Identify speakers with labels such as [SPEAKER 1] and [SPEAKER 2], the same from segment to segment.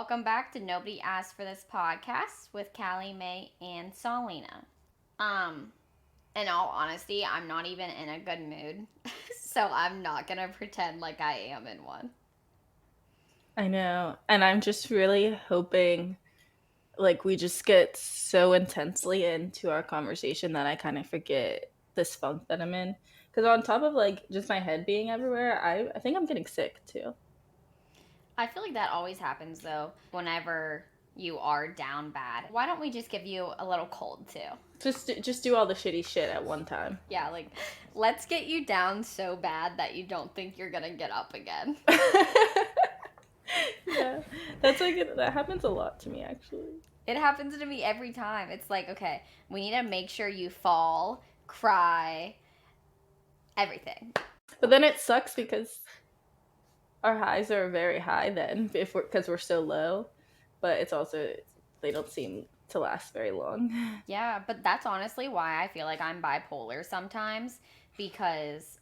[SPEAKER 1] Welcome back to Nobody Asked for This podcast with Callie, May, and Salina. Um, in all honesty, I'm not even in a good mood, so I'm not gonna pretend like I am in one.
[SPEAKER 2] I know. And I'm just really hoping we just get so intensely into our conversation that I kind of forget this funk that I'm in. Because on top of just my head being everywhere, I think I'm getting sick too.
[SPEAKER 1] I feel like that always happens though, whenever you are down bad. Why don't we just give you a little cold too?
[SPEAKER 2] Just do all the shitty shit at one time.
[SPEAKER 1] Yeah, like, let's get you down so bad that you don't think you're gonna get up again.
[SPEAKER 2] Yeah, that happens a lot to me actually.
[SPEAKER 1] It happens to me every time. It's like, okay, we need to make sure you fall, cry, everything.
[SPEAKER 2] But then it sucks because our highs are very high then because we're so low, but it's also they don't seem to last very long.
[SPEAKER 1] Yeah, but that's honestly why I feel like I'm bipolar sometimes, because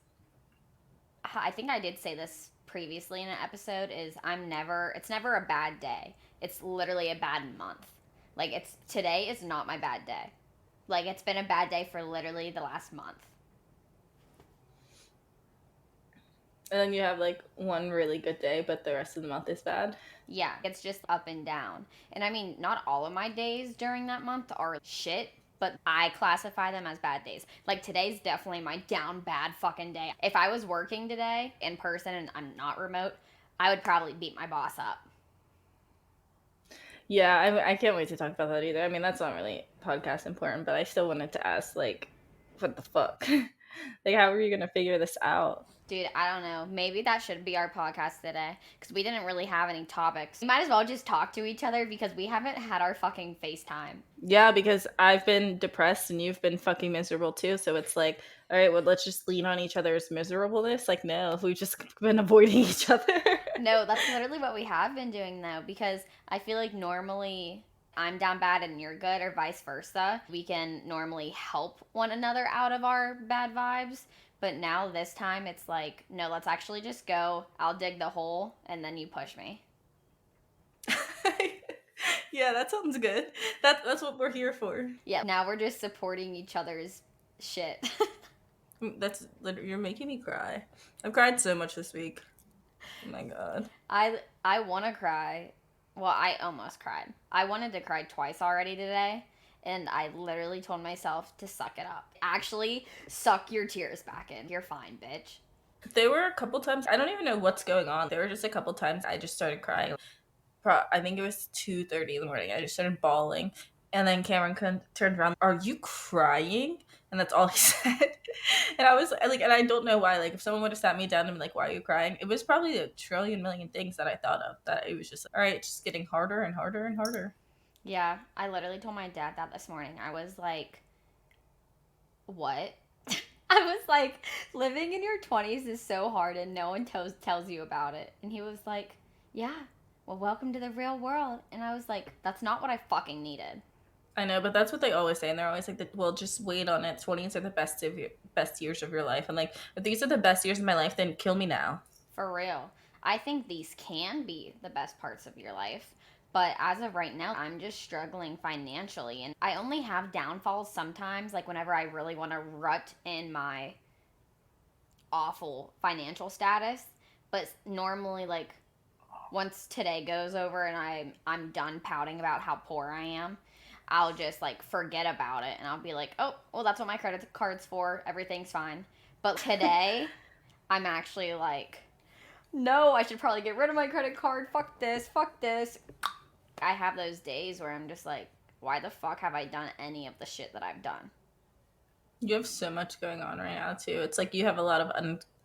[SPEAKER 1] I think I did say this previously in an episode, is it's never a bad day. It's literally a bad month. Like, today is not my bad day. Like, it's been a bad day for literally the last month.
[SPEAKER 2] And then you have one really good day, but the rest of the month is bad.
[SPEAKER 1] Yeah, it's just up and down. And I mean, not all of my days during that month are shit, but I classify them as bad days. Like, today's definitely my down bad fucking day. If I was working today in person and I'm not remote, I would probably beat my boss up.
[SPEAKER 2] Yeah, I can't wait to talk about that either. I mean, that's not really podcast important, but I still wanted to ask, what the fuck? How are you going to figure this out?
[SPEAKER 1] Dude, I don't know. Maybe that should be our podcast today, because we didn't really have any topics. We might as well just talk to each other because we haven't had our fucking FaceTime.
[SPEAKER 2] Yeah, because I've been depressed and you've been fucking miserable too. So it's like, all right, well, let's just lean on each other's miserableness. Like, no, we've just been avoiding each other.
[SPEAKER 1] No, that's literally what we have been doing though, because I feel like normally I'm down bad and you're good, or vice versa. We can normally help one another out of our bad vibes. But now this time it's like, no, let's actually just go. I'll dig the hole and then you push me.
[SPEAKER 2] Yeah, that sounds good. That's what we're here for.
[SPEAKER 1] Yeah, now we're just supporting each other's shit.
[SPEAKER 2] That's literally, you're making me cry. I've cried so much this week. Oh my god.
[SPEAKER 1] I want to cry. Well, I almost cried. I wanted to cry twice already today, and I literally told myself to suck it up. Actually, suck your tears back in. You're fine, bitch.
[SPEAKER 2] There were a couple times, I don't even know what's going on. There were just a couple times I just started crying. I think it was 2:30 in the morning. I just started bawling. And then Cameron turned around, "Are you crying?" And that's all he said. And I was like, and I don't know why. Like, if someone would have sat me down and been like, "Why are you crying?" It was probably a trillion million things that I thought of that it was just like, all right, it's just getting harder and harder and harder.
[SPEAKER 1] Yeah, I literally told my dad that this morning. I was like, what? I was like, living in your 20s is so hard and no one tells you about it. And he was like, yeah, well, welcome to the real world. And I was like, that's not what I fucking needed.
[SPEAKER 2] I know, but that's what they always say, and they're always like, "Well, just wait on it. 20s are the best years of your life." And like, if these are the best years of my life, then kill me now.
[SPEAKER 1] For real. I think these can be the best parts of your life. But as of right now, I'm just struggling financially. And I only have downfalls sometimes, like whenever I really want to rut in my awful financial status. But normally, like, once today goes over and I'm done pouting about how poor I am, I'll just like forget about it and I'll be like, oh, well, that's what my credit card's for. Everything's fine. But today, I'm actually like, no, I should probably get rid of my credit card. Fuck this. Fuck this. I have those days where I'm just like, why the fuck have I done any of the shit that I've done?
[SPEAKER 2] You have so much going on right now too. It's like you have a lot of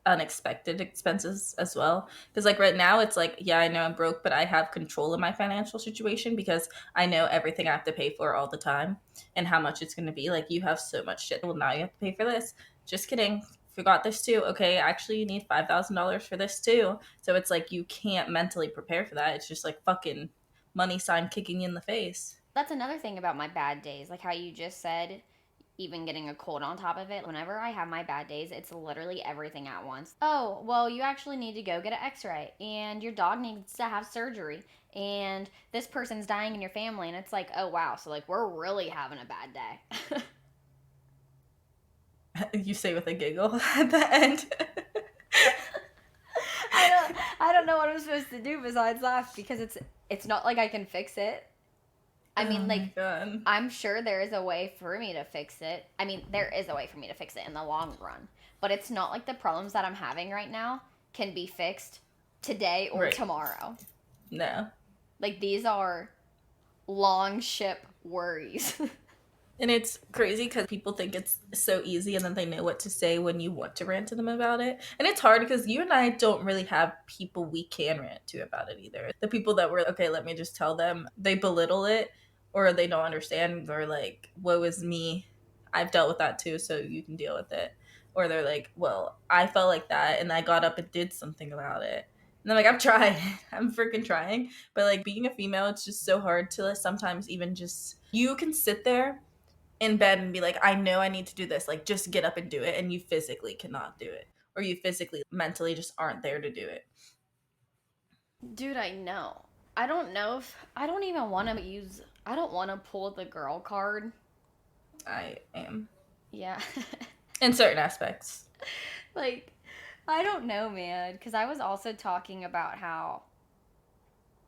[SPEAKER 2] unexpected expenses as well. Because like right now, it's like, yeah, I know I'm broke, but I have control of my financial situation because I know everything I have to pay for all the time and how much it's going to be. Like, you have so much shit. Well, now you have to pay for this. Just kidding. Forgot this too. Okay, actually, you need $5,000 for this too. So it's like you can't mentally prepare for that. It's just like fucking money sign kicking you in the face.
[SPEAKER 1] That's another thing about my bad days. Like how you just said, even getting a cold on top of it. Whenever I have my bad days, it's literally everything at once. Oh, well, you actually need to go get an x-ray, and your dog needs to have surgery, and this person's dying in your family. And it's like, oh wow, so like we're really having a bad day.
[SPEAKER 2] You say with a giggle at the end.
[SPEAKER 1] I don't know what I'm supposed to do besides laugh, because it's not like I can fix it. I
[SPEAKER 2] Oh
[SPEAKER 1] mean, like,
[SPEAKER 2] my god.
[SPEAKER 1] I'm sure there is a way for me to fix it. I mean, there is a way for me to fix it in the long run. But it's not like the problems that I'm having right now can be fixed today or
[SPEAKER 2] Right.
[SPEAKER 1] tomorrow.
[SPEAKER 2] No.
[SPEAKER 1] Like, these are long ship worries.
[SPEAKER 2] And it's crazy because people think it's so easy and then they know what to say when you want to rant to them about it. And it's hard because you and I don't really have people we can rant to about it either. The people that were, okay, let me just tell them, they belittle it or they don't understand or like, woe is me. I've dealt with that too, so you can deal with it. Or they're like, well, I felt like that and I got up and did something about it. And I'm like, I'm trying. I'm freaking trying. But like being a female, it's just so hard to sometimes even just, you can sit there in bed and be like, I know I need to do this. Like, just get up and do it. And you physically cannot do it. Or you physically, mentally just aren't there to do it.
[SPEAKER 1] Dude, I know. I don't know if I don't even want to use. I don't want to pull the girl card.
[SPEAKER 2] I am.
[SPEAKER 1] Yeah.
[SPEAKER 2] In certain aspects.
[SPEAKER 1] Like, I don't know, man. Because I was also talking about how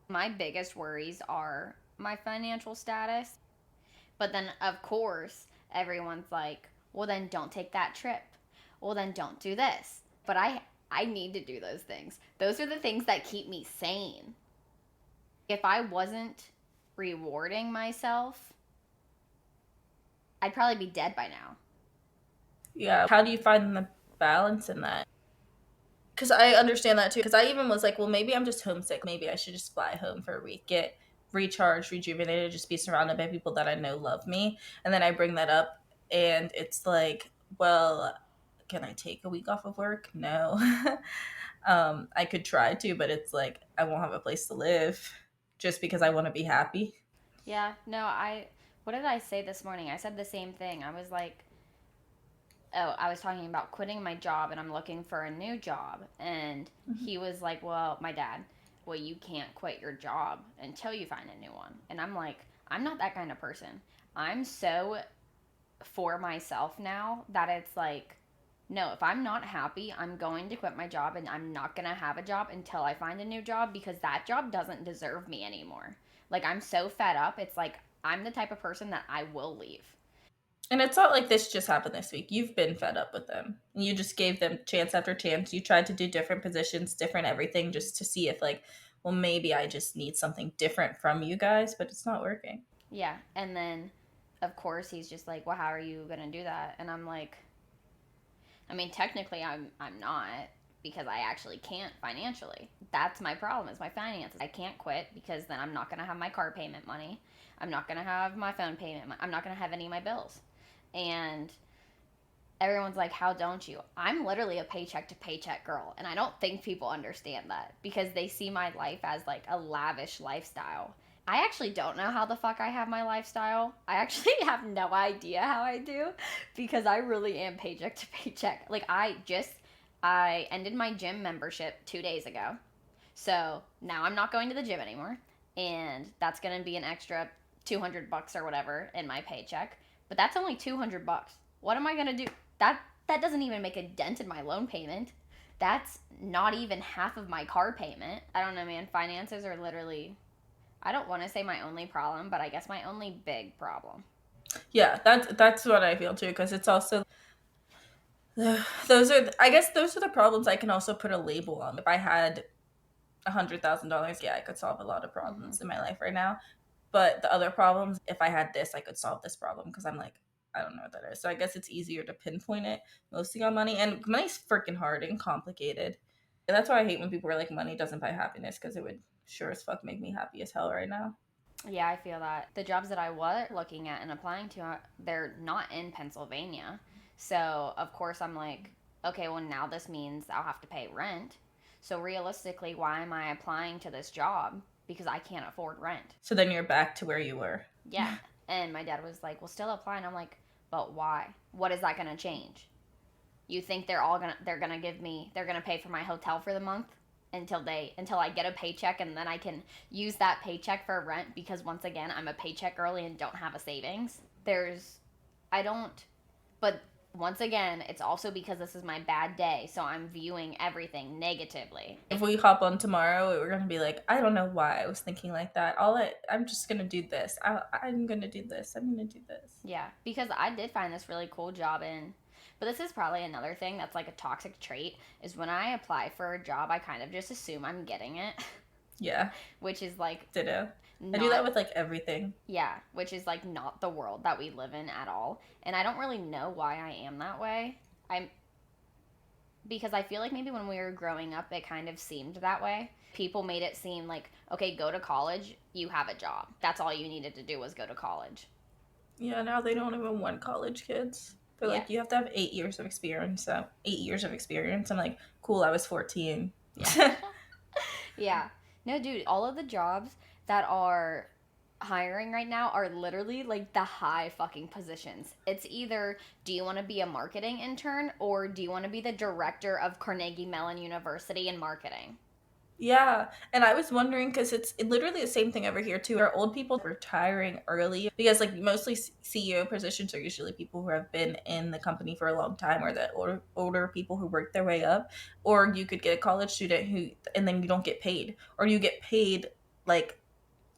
[SPEAKER 1] my biggest worries are my financial status. But then, of course, everyone's like, well, then don't take that trip. Well, then don't do this. But I need to do those things. Those are the things that keep me sane. If I wasn't rewarding myself, I'd probably be dead by now.
[SPEAKER 2] Yeah. How do you find the balance in that? Because I understand that too. Because I even was like, well, maybe I'm just homesick. Maybe I should just fly home for a week, get recharged, rejuvenated, just be surrounded by people that I know love me. And then I bring that up, and it's like, well, can I take a week off of work? No. I could try to, but it's like I won't have a place to live just because I want to be happy.
[SPEAKER 1] Yeah, no, what did I say this morning? I said the same thing. I was like, oh, I was talking about quitting my job and I'm looking for a new job. And he was like, well, my dad, well, you can't quit your job until you find a new one. And I'm like, I'm not that kind of person. I'm so for myself now that it's like, no, if I'm not happy, I'm going to quit my job and I'm not going to have a job until I find a new job, because that job doesn't deserve me anymore. Like, I'm so fed up. It's like, I'm the type of person that I will leave.
[SPEAKER 2] And it's not like this just happened this week. You've been fed up with them. You just gave them chance after chance. You tried to do different positions, different everything just to see if, like, well, maybe I just need something different from you guys, but it's not working.
[SPEAKER 1] Yeah. And then, of course, he's just like, well, how are you going to do that? And I'm like, I mean, technically, I'm not, because I actually can't financially. That's my problem, is my finances. I can't quit because then I'm not going to have my car payment money. I'm not going to have my phone payment. I'm not going to have any of my bills. And everyone's like, how don't you? I'm literally a paycheck to paycheck girl. And I don't think people understand that, because they see my life as like a lavish lifestyle. I actually don't know how the fuck I have my lifestyle. I actually have no idea how I do, because I really am paycheck to paycheck. Like, I ended my gym membership 2 days ago. So now I'm not going to the gym anymore. And that's going to be an extra $200 or whatever in my paycheck. But that's only $200. What am I going to do? That doesn't even make a dent in my loan payment. That's not even half of my car payment. I don't know, man. Finances are literally, I don't want to say my only problem, but I guess my only big problem.
[SPEAKER 2] Yeah, that's what I feel too, because it's also those are, I guess those are the problems I can also put a label on. If I had $100,000, yeah, I could solve a lot of
[SPEAKER 1] Mm-hmm.
[SPEAKER 2] problems in my life right now. But the other problems, if I had this, I could solve this problem because I'm like, I don't know what that is. So I guess it's easier to pinpoint it mostly on money. And money's freaking hard and complicated. And that's why I hate when people are like, money doesn't buy happiness, because it would sure as fuck make me happy as hell right now.
[SPEAKER 1] Yeah, I feel that. The jobs that I was looking at and applying to, they're not in Pennsylvania. So, of course, I'm like, okay, well, now this means I'll have to pay rent. So, realistically, why am I applying to this job? Because I can't afford rent.
[SPEAKER 2] So then you're back to where you were.
[SPEAKER 1] Yeah. And my dad was like, well, still apply. And I'm like, But why? What is that going to change? You think they're gonna give me they're gonna pay for my hotel for the month until I get a paycheck and then I can use that paycheck for rent because once again I'm a paycheck early and don't have a savings. There's I don't but once again it's also because this is my bad day so I'm viewing everything negatively.
[SPEAKER 2] If we hop on tomorrow, we're gonna be like, I don't know why I was thinking like that. I'm just gonna do this. I'm gonna do this. I'm gonna do this.
[SPEAKER 1] Yeah, because I did find this really cool job in. But this is probably another thing that's like a toxic trait is when I apply for a job, I kind of just assume I'm getting it,
[SPEAKER 2] Yeah,
[SPEAKER 1] which is like
[SPEAKER 2] ditto. I do
[SPEAKER 1] not
[SPEAKER 2] that with like everything.
[SPEAKER 1] yeah, which is like not the world that we live in at all. And I don't really know why I am that way. I'm because I feel like maybe when we were growing up, it kind of seemed that way. People made it seem like, okay, go to college, you have a job. That's all you needed to do was go to college.
[SPEAKER 2] Yeah, now they don't even want college kids. They're
[SPEAKER 1] Yeah.
[SPEAKER 2] like, you have to have 8 years of experience. So 8 years of experience. I'm like, cool. I was 14.
[SPEAKER 1] Yeah. Yeah. No, dude, all of the jobs that are hiring right now are literally like the high fucking positions. It's either do you want to be a marketing intern or do you want to be the director of Carnegie Mellon University in marketing?
[SPEAKER 2] Yeah, and I was wondering because it's literally the same thing over here too. Our old people retiring early because like mostly CEO positions are usually people who have been in the company for a long time, or the older people who work their way up. Or you could get a college student who, and then you don't get paid, or you get paid like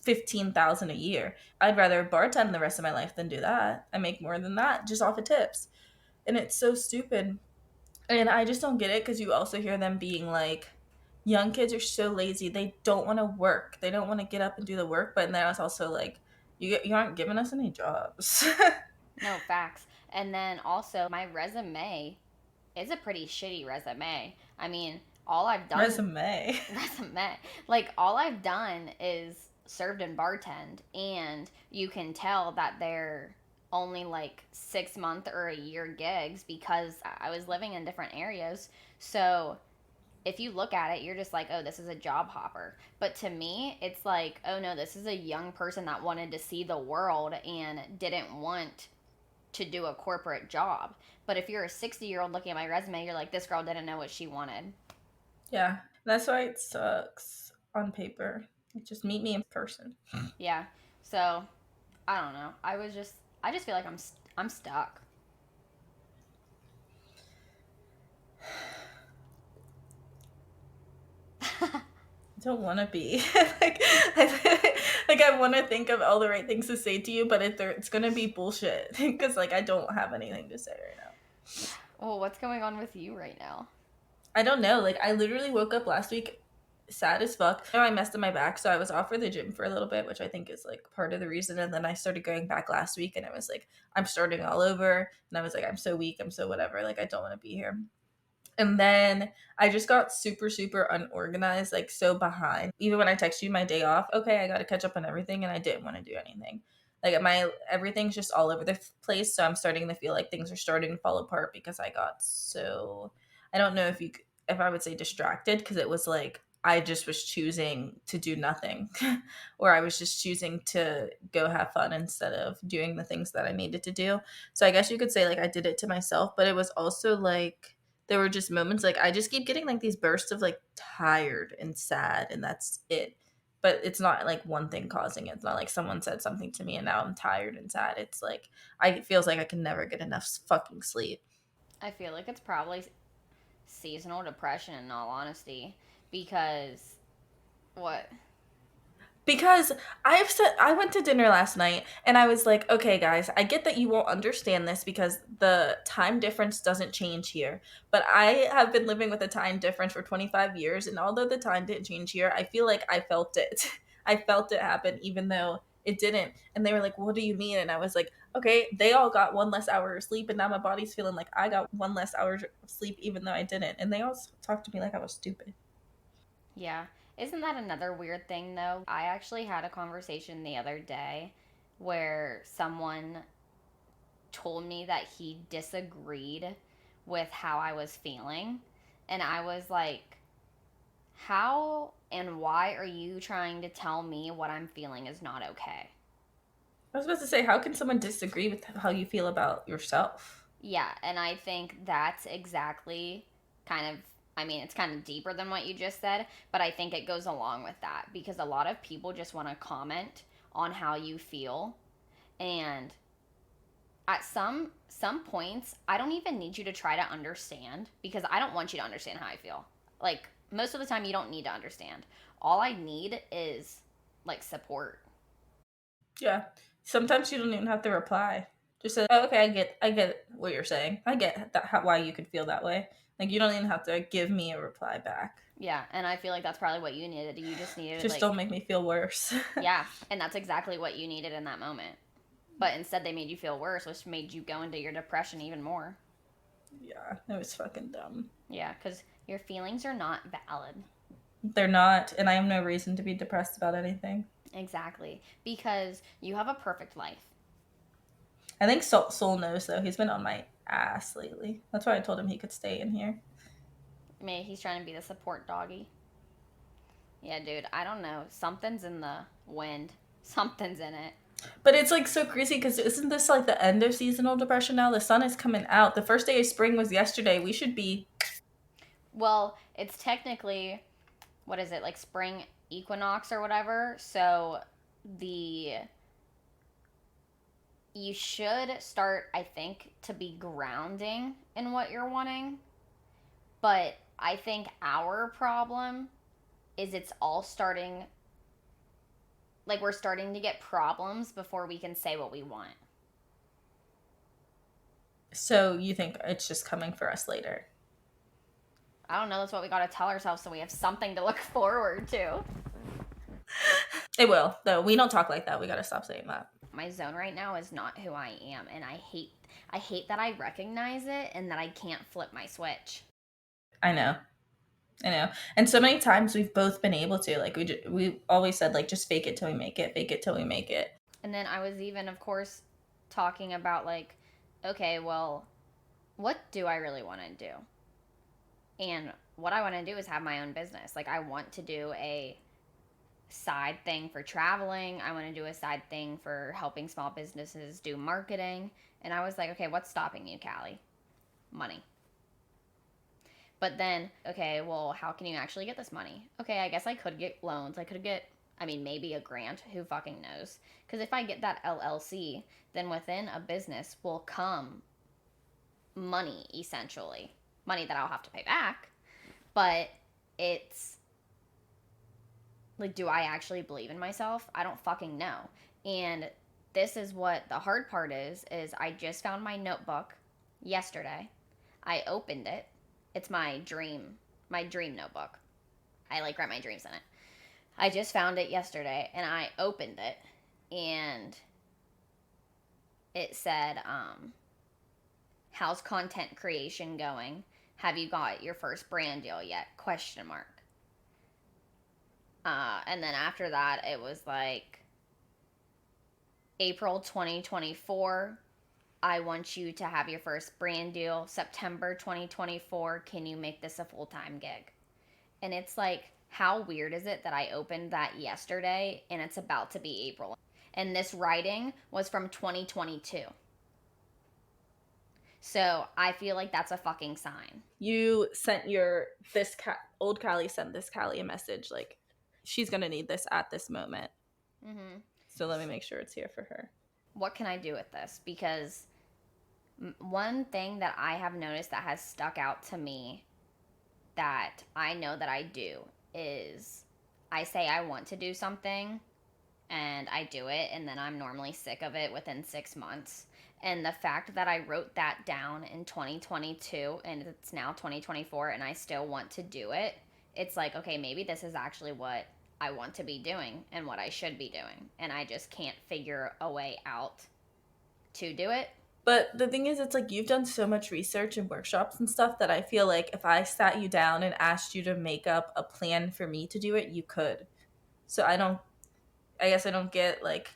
[SPEAKER 2] 15,000 a year. I'd rather bartend the rest of my life than do that. I make more than that just off of tips, and it's so stupid. And I just don't get it because you also hear them being like, young kids are so lazy. They don't want to work. They don't want to get up and do the work. But then it's also like, you aren't giving us any jobs.
[SPEAKER 1] No, facts. And then also, my resume is a pretty shitty resume. I mean, all I've done
[SPEAKER 2] Resume.
[SPEAKER 1] resume. Like all I've done is served and bartend, and you can tell that they're only like 6 month or a year gigs because I was living in different areas. So if you look at it, you're just like, oh, this is a job hopper. But to me, it's like, oh no, this is a young person that wanted to see the world and didn't want to do a corporate job. But if you're a 60-year-old looking at my resume, you're like, this girl didn't know what she wanted.
[SPEAKER 2] Yeah. That's why it sucks on paper. Just meet me in person.
[SPEAKER 1] Yeah. So I don't know. I just feel like I'm stuck.
[SPEAKER 2] I don't want to be. like, like I want to think of all the right things to say to you, but it's going to be bullshit because like I don't have anything to say right now.
[SPEAKER 1] Yeah. Well, what's going on with you right now?
[SPEAKER 2] I don't know. Like I literally woke up last week sad as fuck. I messed up my back, so I was off for the gym for a little bit, which I think is like part of the reason. And then I started going back last week, and I was like, I'm starting all over, and I was like, I'm so weak, I'm so whatever. Like I don't want to be here. And then I just got super, super unorganized, like so behind. Even when I text you my day off, okay, I got to catch up on everything, and I didn't want to do anything. Like my everything's just all over the place, so I'm starting to feel like things are starting to fall apart because I got so. I don't know if I would say distracted because it was like I just was choosing to do nothing, or I was just choosing to go have fun instead of doing the things that I needed to do. So I guess you could say like I did it to myself, but it was also like there were just moments like I just keep getting like these bursts of like tired and sad, and that's it. But it's not like one thing causing it. It's not like someone said something to me and now I'm tired and sad. It's like it feels like I can never get enough fucking sleep.
[SPEAKER 1] I feel like it's probably seasonal depression in all honesty because what?
[SPEAKER 2] Because I went to dinner last night and I was like, okay, guys, I get that you won't understand this because the time difference doesn't change here. But I have been living with a time difference for 25 years. And although the time didn't change here, I feel like I felt it. I felt it happen even though it didn't. And they were like, what do you mean? And I was like, okay, they all got one less hour of sleep. And now my body's feeling like I got one less hour of sleep even though I didn't. And they all talked to me like I was stupid.
[SPEAKER 1] Yeah. Isn't that another weird thing though? I actually had a conversation the other day where someone told me that he disagreed with how I was feeling. And I was like, how and why are you trying to tell me what I'm feeling is not okay?
[SPEAKER 2] I was about to say, how can someone disagree with how you feel about yourself?
[SPEAKER 1] Yeah, and I think that's exactly kind of, I mean, it's kind of deeper than what you just said, but I think it goes along with that because a lot of people just want to comment on how you feel. And at some points, I don't even need you to try to understand because I don't want you to understand how I feel. Like most of the time you don't need to understand. All I need is like support.
[SPEAKER 2] Yeah. Sometimes you don't even have to reply. Just say, "Oh, okay, I get what you're saying. I get that why you could feel that way." Like you don't even have to give me a reply back.
[SPEAKER 1] Yeah, and I feel like that's probably what you needed. You just needed
[SPEAKER 2] Just don't
[SPEAKER 1] like
[SPEAKER 2] make me feel worse.
[SPEAKER 1] yeah, and that's exactly what you needed in that moment. But instead, they made you feel worse, which made you go into your depression even more.
[SPEAKER 2] Yeah, it was fucking dumb.
[SPEAKER 1] Yeah, because your feelings are not valid.
[SPEAKER 2] They're not, and I have no reason to be depressed about anything.
[SPEAKER 1] Exactly. Because you have a perfect life.
[SPEAKER 2] I think Soul knows though. He's been on my ass lately. That's why I told him he could stay in here.
[SPEAKER 1] Maybe he's trying to be the support doggy. Yeah, dude, I don't know. Something's in the wind. Something's in it.
[SPEAKER 2] But it's like so crazy because isn't this like the end of seasonal depression now? The sun is coming out. The first day of spring was yesterday. We should be.
[SPEAKER 1] Well, it's technically, what is it, like spring equinox or whatever. So the you should start, I think, to be grounding in what you're wanting. But I think our problem is it's all starting, like we're starting to get problems before we can say what we want.
[SPEAKER 2] So you think it's just coming for us later?
[SPEAKER 1] I don't know. That's what we got to tell ourselves so we have something to look forward to.
[SPEAKER 2] It will, though. We don't talk like that. We gotta stop saying that.
[SPEAKER 1] My zone right now is not who I am, and I hate that I recognize it and that I can't flip my switch.
[SPEAKER 2] I know. I know. And so many times we've both been able to. Like we always said, like just fake it till we make it. Fake it till we make it.
[SPEAKER 1] And then I was even, of course, talking about like, okay, well, what do I really want to do? And what I want to do is have my own business. Like I want to do a side thing for traveling. I want to do a side thing for helping small businesses do marketing. And I was like, okay, what's stopping you, Callie? Money. But then, okay, well, how can you actually get this money? Okay, I guess I could get loans. I could get, I mean, maybe a grant. Who fucking knows? Because if I get that LLC, then within a business will come money, essentially. Money that I'll have to pay back. But it's like, do I actually believe in myself? I don't fucking know. And this is what the hard part is I just found my notebook yesterday. I opened it. It's my dream notebook. I like write my dreams in it. I just found it yesterday and I opened it and it said, how's content creation going? Have you got your first brand deal yet? Question mark. And then after that, it was like April 2024. I want you to have your first brand deal. September 2024. Can you make this a full time gig? And it's like, how weird is it that I opened that yesterday and it's about to be April? And this writing was from 2022. So I feel like that's a fucking sign.
[SPEAKER 2] You sent your old Callie sent this Callie a message like she's gonna need this at this moment.
[SPEAKER 1] Mm-hmm.
[SPEAKER 2] So let me make sure it's here for her.
[SPEAKER 1] What can I do with this? Because one thing that I have noticed that has stuck out to me that I know that I do is I say I want to do something and I do it, and then I'm normally sick of it within 6 months. And the fact that I wrote that down in 2022 and it's now 2024 and I still want to do it, it's like, okay, maybe this is actually what I want to be doing and what I should be doing. And I just can't figure a way out to do it.
[SPEAKER 2] But the thing is, it's like you've done so much research and workshops and stuff that I feel like if I sat you down and asked you to make up a plan for me to do it, you could. So I guess I don't get like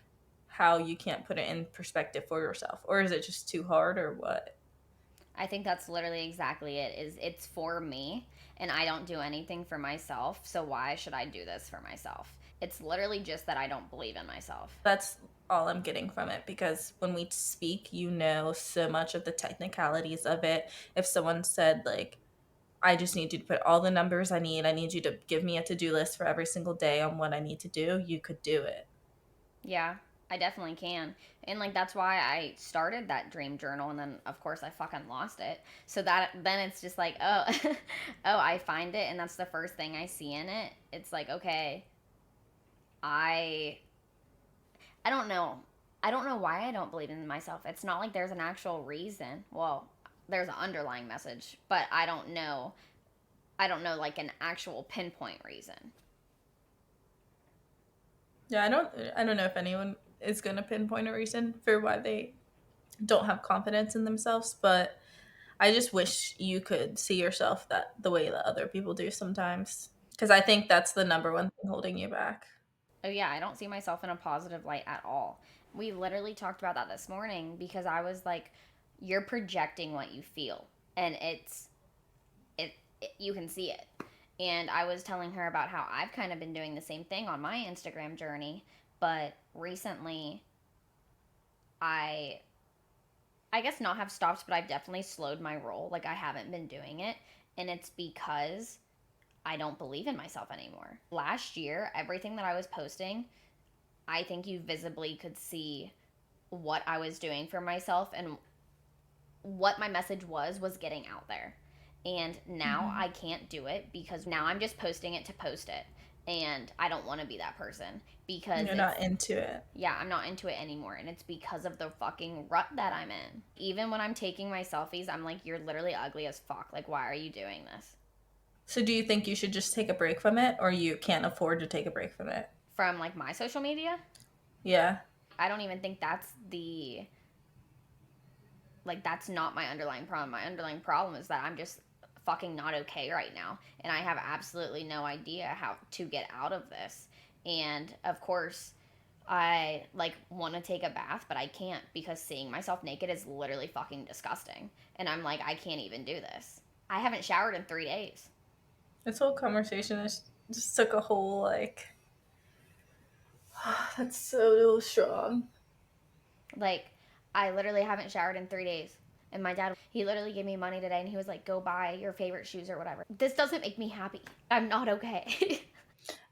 [SPEAKER 2] how you can't put it in perspective for yourself. Or is it just too hard or what?
[SPEAKER 1] I think that's literally exactly it. Is it's for me and I don't do anything for myself, so why should I do this for myself? It's literally just that I don't believe in myself.
[SPEAKER 2] That's all I'm getting from it, because when we speak, you know so much of the technicalities of it. If someone said, like, I just need you to put all the numbers I need you to give me a to do list for every single day on what I need to do, you could do it.
[SPEAKER 1] Yeah, I definitely can. And like that's why I started that dream journal and then of course I fucking lost it. So that then it's just like, oh, oh, I find it and that's the first thing I see in it. It's like, okay, I I don't know. I don't know why I don't believe in myself. It's not like there's an actual reason. Well, there's an underlying message, but I don't know. I don't know like an actual pinpoint reason.
[SPEAKER 2] Yeah, I don't know if anyone is going to pinpoint a reason for why they don't have confidence in themselves, but I just wish you could see yourself that the way that other people do sometimes, because I think that's the number one thing holding you back.
[SPEAKER 1] Oh yeah, I don't see myself in a positive light at all. We literally talked about that this morning because I was like, you're projecting what you feel and it you can see it. And I was telling her about how I've kind of been doing the same thing on my Instagram journey, but recently I I guess not have stopped, but I've definitely slowed my roll. Like I haven't been doing it, and it's because I don't believe in myself anymore. Last year, everything that I was posting, I think you visibly could see what I was doing for myself and what my message was getting out there. And now
[SPEAKER 2] Mm-hmm.
[SPEAKER 1] I can't do it because now I'm just posting it to post it. And I don't want to be that person because
[SPEAKER 2] You're
[SPEAKER 1] it's,
[SPEAKER 2] not into it.
[SPEAKER 1] yeah, I'm not into it anymore. And it's because of the fucking rut that I'm in. Even when I'm taking my selfies, I'm like, you're literally ugly as fuck. Like, why are you doing this?
[SPEAKER 2] So do you think you should just take a break from it, or you can't afford to take a break from it?
[SPEAKER 1] From like my social media,
[SPEAKER 2] Yeah.
[SPEAKER 1] I don't even think that's the like that's not my underlying problem. My underlying problem is that I'm just fucking not okay right now and I have absolutely no idea how to get out of this. And of course, I like want to take a bath, but I can't because seeing myself naked is literally fucking disgusting. And I'm like I can't even do this. I haven't showered in 3 days.
[SPEAKER 2] This whole conversation is just took a whole, like, that's so strong.
[SPEAKER 1] Like I literally haven't showered in 3 days. And my dad, he literally gave me money today and he was like, go buy your favorite shoes or whatever. This doesn't make me happy. I'm not okay.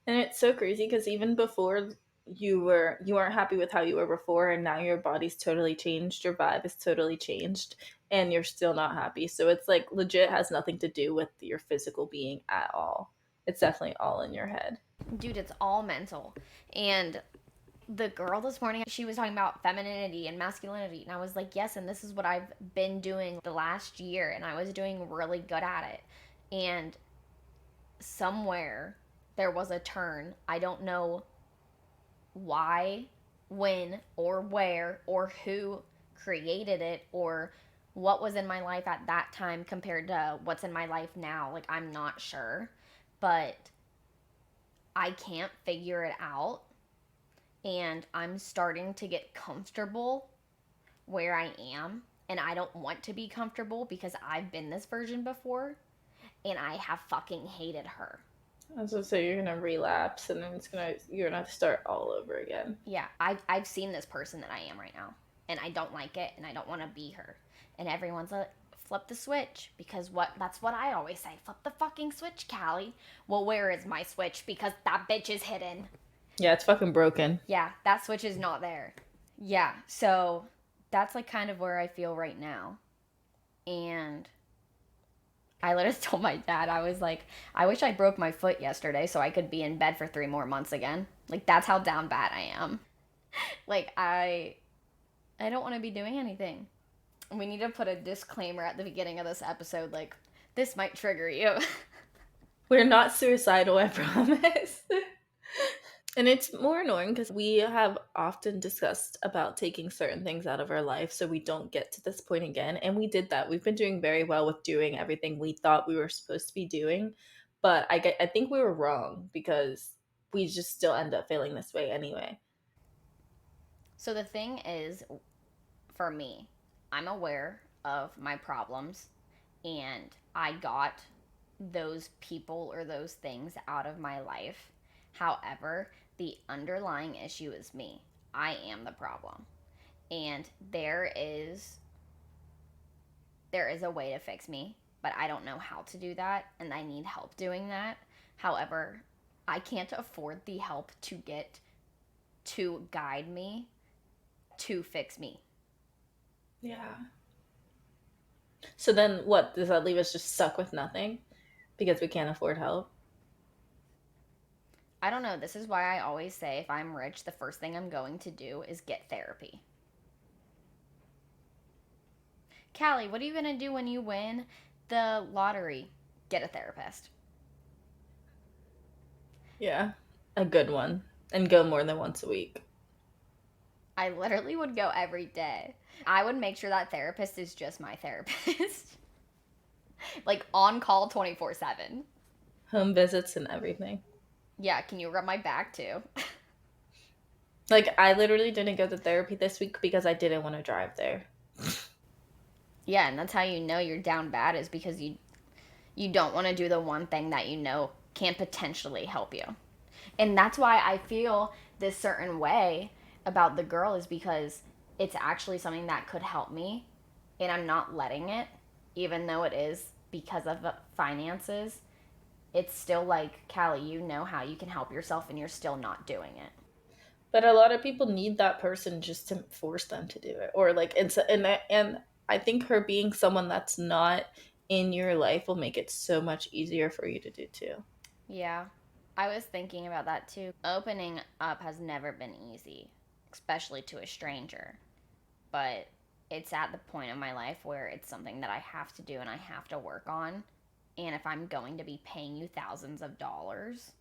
[SPEAKER 2] And it's so crazy because even before, you weren't happy with how you were before, and now your body's totally changed, your vibe is totally changed, and you're still not happy. So it's like legit has nothing to do with your physical being at all. It's definitely all in your head.
[SPEAKER 1] Dude, it's all mental. And the girl this morning, she was talking about femininity and masculinity. And I was like, yes, and this is what I've been doing the last year. And I was doing really good at it. And somewhere there was a turn. I don't know why, when, or where, or who created it, or what was in my life at that time compared to what's in my life now. Like, I'm not sure. But I can't figure it out. And I'm starting to get comfortable where I am. And I don't want to be comfortable because I've been this version before and I have fucking hated her.
[SPEAKER 2] I was gonna say you're gonna relapse, and then you're gonna have to start all over again.
[SPEAKER 1] Yeah, I've seen this person that I am right now and I don't like it and I don't want to be her. And everyone's like, flip the switch because what that's what I always say. Flip the fucking switch, Callie. Well, where is my switch? Because that bitch is hidden.
[SPEAKER 2] Yeah, it's fucking broken.
[SPEAKER 1] Yeah, that switch is not there. Yeah, so that's like kind of where I feel right now. And I literally told my dad, I was like, I wish I broke my foot yesterday so I could be in bed for 3 more months again. Like that's how down bad I am. Like I don't want to be doing anything. We need to put a disclaimer at the beginning of this episode, like this might trigger you.
[SPEAKER 2] We're not suicidal, I promise. And it's more annoying because we have often discussed about taking certain things out of our life so we don't get to this point again. And we did that. We've been doing very well with doing everything we thought we were supposed to be doing. But I think we were wrong because we just still end up feeling this way anyway.
[SPEAKER 1] So the thing is, for me, I'm aware of my problems and I got those people or those things out of my life. However, the underlying issue is me. I am the problem. And there is a way to fix me, but I don't know how to do that and I need help doing that. However, I can't afford the help to get to guide me to fix me.
[SPEAKER 2] Yeah. So then what? Does that leave us just stuck with nothing because we can't afford help?
[SPEAKER 1] I don't know. This is why I always say if I'm rich, the first thing I'm going to do is get therapy. Callie, what are you going to do when you win the lottery? Get a therapist.
[SPEAKER 2] Yeah. A good one. And go more than once a week.
[SPEAKER 1] I literally would go every day. I would make sure that therapist is just my therapist. Like on call 24/7.
[SPEAKER 2] Home visits and everything.
[SPEAKER 1] Yeah, can you rub my back too?
[SPEAKER 2] Like, I literally didn't go to therapy this week because I didn't want to drive there.
[SPEAKER 1] Yeah, and that's how you know you're down bad is because you don't want to do the one thing that you know can potentially help you. And that's why I feel this certain way about the girl is because it's actually something that could help me and I'm not letting it even though it is because of finances. It's still like, Callie, you know how you can help yourself and you're still not doing it.
[SPEAKER 2] But a lot of people need that person just to force them to do it. Or, like, and I think her being someone that's not in your life will make it so much easier for you to do too.
[SPEAKER 1] Yeah. I was thinking about that too. Opening up has never been easy, especially to a stranger. But it's at the point of my life where it's something that I have to do and I have to work on. And if I'm going to be paying you thousands of dollars,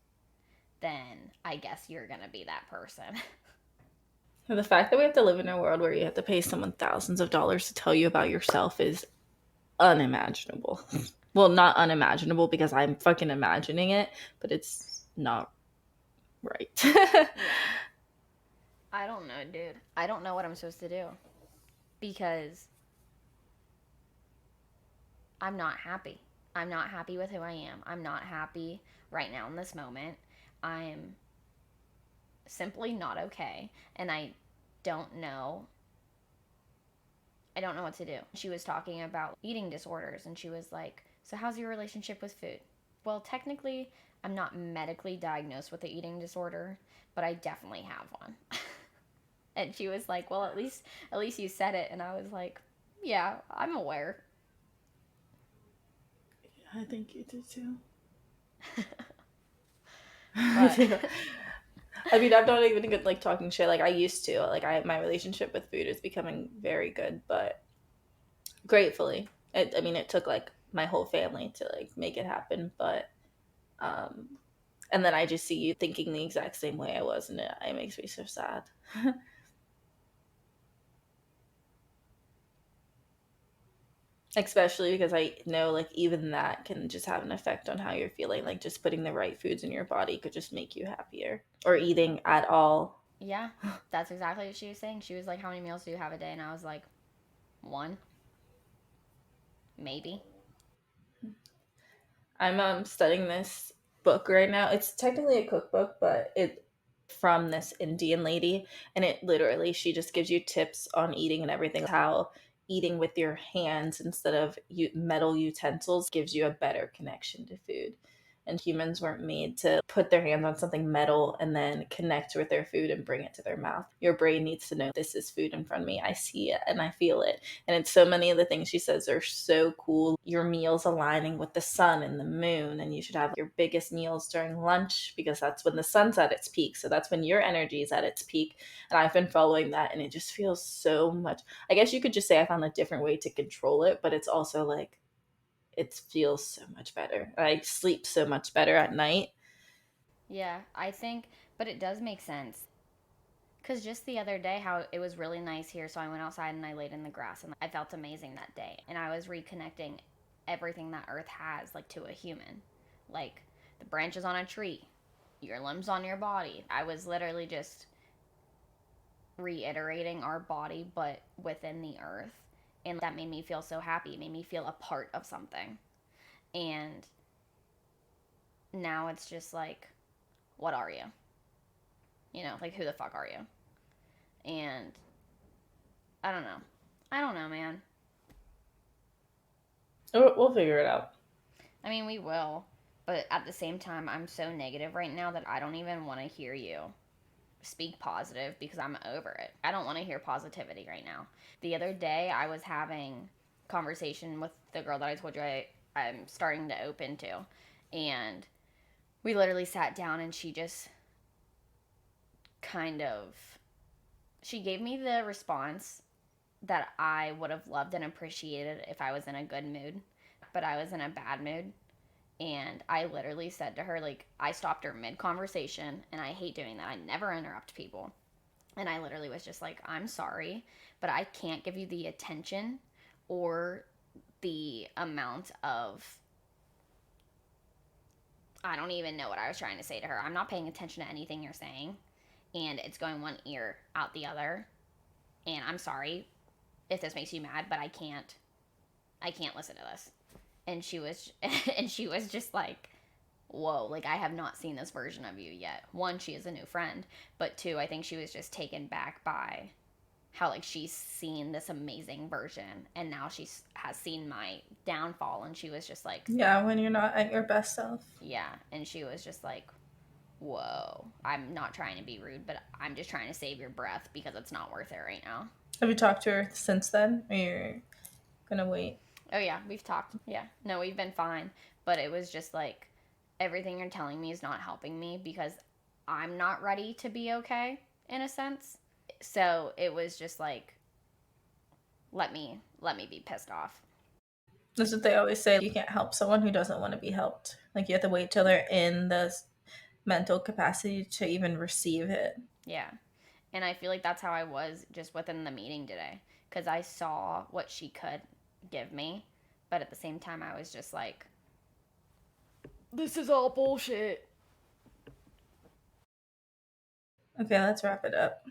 [SPEAKER 1] then I guess you're going to be that person.
[SPEAKER 2] And the fact that we have to live in a world where you have to pay someone thousands of dollars to tell you about yourself is unimaginable. Well, not unimaginable because I'm fucking imagining it, but it's not right.
[SPEAKER 1] Yeah. I don't know, dude. I don't know what I'm supposed to do because I'm not happy. I'm not happy with who I am. I'm not happy right now in this moment. I'm simply not okay. And don't know I don't know what to do. She was talking about eating disorders and she was like, "So how's your relationship with food?" Well, technically, I'm not medically diagnosed with the eating disorder, but I definitely have one. And she was like, "Well, at least you said it." And I was like, "Yeah, I'm aware."
[SPEAKER 2] I think you do too.
[SPEAKER 1] But
[SPEAKER 2] I mean, I'm not even good like talking shit like I used to. Like, my relationship with food is becoming very good, but gratefully, I mean, it took like my whole family to like make it happen. But um, and then I just see you thinking the exact same way I was, and it makes me so sad. Especially because I know like even that can just have an effect on how you're feeling. Like, just putting the right foods in your body could just make you happier, or eating at all.
[SPEAKER 1] yeah, that's exactly what she was saying. She was like, "How many meals do you have a day?" And I was like, "One, maybe."
[SPEAKER 2] I'm studying this book right now. It's technically a cookbook, but it from this Indian lady, and it literally, she just gives you tips on eating and everything. How eating with your hands instead of metal utensils gives you a better connection to food. And humans weren't made to put their hands on something metal and then connect with their food and bring it to their mouth. Your brain needs to know this is food in front of me. I see it and I feel it. And it's so many of the things she says are so cool. Your meals aligning with the sun and the moon, and you should have your biggest meals during lunch because that's when the sun's at its peak. So that's when your energy is at its peak. And I've been following that, and it just feels so much. I guess you could just say I found a different way to control it, but it's also like it feels so much better. I sleep so much better at night.
[SPEAKER 1] Yeah, I think, but it does make sense. Because just the other day, how it was really nice here, so I went outside and I laid in the grass and I felt amazing that day. And I was reconnecting everything that Earth has, like to a human. Like the branches on a tree, your limbs on your body. I was literally just reiterating our body, but within the Earth. And that made me feel so happy. It made me feel a part of something. And now it's just like, what are you? Like, who the fuck are you? And I don't know. I don't know, man.
[SPEAKER 2] We'll figure it out.
[SPEAKER 1] I mean, we will. But at the same time, I'm so negative right now that I don't even want to hear you speak positive because I'm over it. I don't want to hear positivity right now. The other day, I was having conversation with the girl that I told you I'm starting to open to. And we literally sat down and she just kind of she gave me the response that I would have loved and appreciated if I was in a good mood, but I was in a bad mood. And I literally said to her, like, I stopped her mid conversation, and I hate doing that. I never interrupt people. And I literally was just like, I'm sorry, but I can't give you the attention or the amount of. I don't even know what I was trying to say to her. I'm not paying attention to anything you're saying, and it's going one ear out the other. And I'm sorry if this makes you mad, but I can't listen to this. And she was and she was just like, whoa, like, I have not seen this version of you yet. One, she is a new friend, but two, I think she was just taken back by how, like, she's seen this amazing version and now she has seen my downfall, and she was just like,
[SPEAKER 2] Yeah, when you're not at your best self.
[SPEAKER 1] yeah. And she was just like, whoa, I'm not trying to be rude, but I'm just trying to save your breath because it's not worth it right now.
[SPEAKER 2] Have you talked to her since then? Or you're gonna wait?
[SPEAKER 1] Oh yeah, we've talked. Yeah, no, we've been fine, but it was just like, everything you're telling me is not helping me because I'm not ready to be okay in a sense. So it was just like, let me be pissed off.
[SPEAKER 2] That's what they always say. You can't help someone who doesn't want to be helped. Like, you have to wait till they're in the mental capacity to even receive it.
[SPEAKER 1] Yeah. And I feel like that's how I was just within the meeting today, cuz I saw what she could give me, but at the same time I was just like, this is all bullshit.
[SPEAKER 2] Okay, let's wrap it up.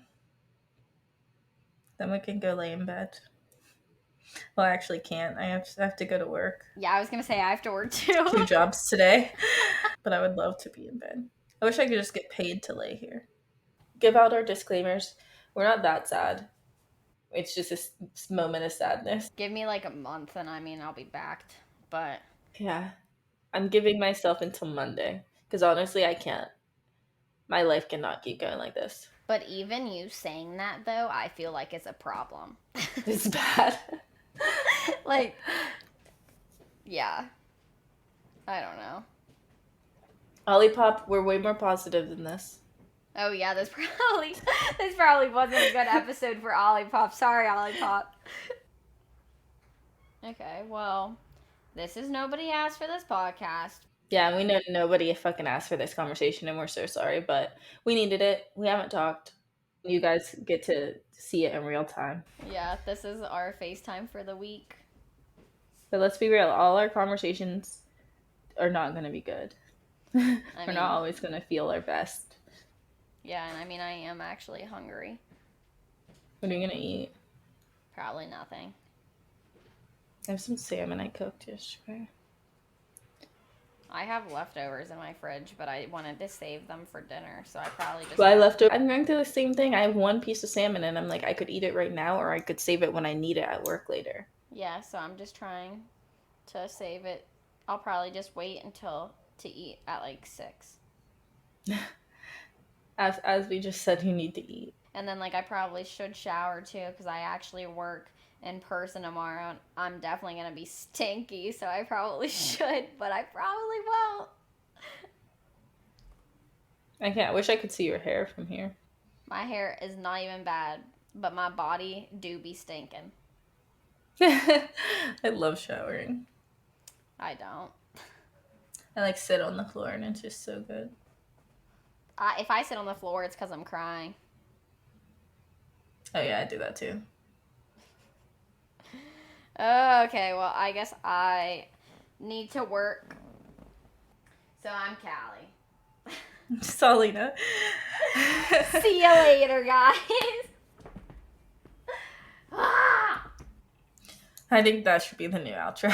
[SPEAKER 2] Then we can go lay in bed. Well, I actually can't. I have to go to work.
[SPEAKER 1] Yeah, I was going to say I have to work too.
[SPEAKER 2] 2 jobs today. But I would love to be in bed. I wish I could just get paid to lay here. Give out our disclaimers. We're not that sad. It's just this moment of sadness.
[SPEAKER 1] Give me like a month and I mean I'll be backed. But
[SPEAKER 2] Yeah. I'm giving myself until Monday. Because honestly, I can't. My life cannot keep going like this.
[SPEAKER 1] But even you saying that, though, I feel like it's a problem.
[SPEAKER 2] It's bad.
[SPEAKER 1] Like, yeah. I don't know.
[SPEAKER 2] Olipop, we're way more positive than this.
[SPEAKER 1] Oh, yeah, this probably wasn't a good episode for Olipop. Sorry, Olipop. Okay, well, this is Nobody Asked for This podcast.
[SPEAKER 2] Yeah, we know nobody fucking asked for this conversation, and we're so sorry, but we needed it. We haven't talked. You guys get to see it in real time.
[SPEAKER 1] Yeah, this is our FaceTime for the week.
[SPEAKER 2] But let's be real, all our conversations are not going to be good. We're not always going to feel our best.
[SPEAKER 1] Yeah, and I mean, I am actually hungry.
[SPEAKER 2] What are you going to eat?
[SPEAKER 1] Probably nothing.
[SPEAKER 2] I have some salmon I cooked yesterday.
[SPEAKER 1] I have leftovers in my fridge, but I wanted to save them for dinner, so I probably just...
[SPEAKER 2] Well, I left over. I'm going through the same thing. I have one piece of salmon, and I'm like, I could eat it right now, or I could save it when I need it at work later.
[SPEAKER 1] Yeah, so I'm just trying to save it. I'll probably just wait until to eat at like 6.
[SPEAKER 2] As we just said, you need to eat.
[SPEAKER 1] And then, like, I probably should shower, too, because I actually work in person tomorrow, and I'm definitely going to be stinky, so I probably should, but I probably won't.
[SPEAKER 2] I can't. I wish I could see your hair from here.
[SPEAKER 1] My hair is not even bad, but my body do be stinking.
[SPEAKER 2] I love showering.
[SPEAKER 1] I don't.
[SPEAKER 2] I like sit on the floor, and it's just so good.
[SPEAKER 1] If I sit on the floor, it's because I'm crying.
[SPEAKER 2] Oh, yeah, I do that, too.
[SPEAKER 1] Okay, well, I guess I need to work. So I'm Callie.
[SPEAKER 2] Salina.
[SPEAKER 1] See you later, guys.
[SPEAKER 2] I think that should be the new outro.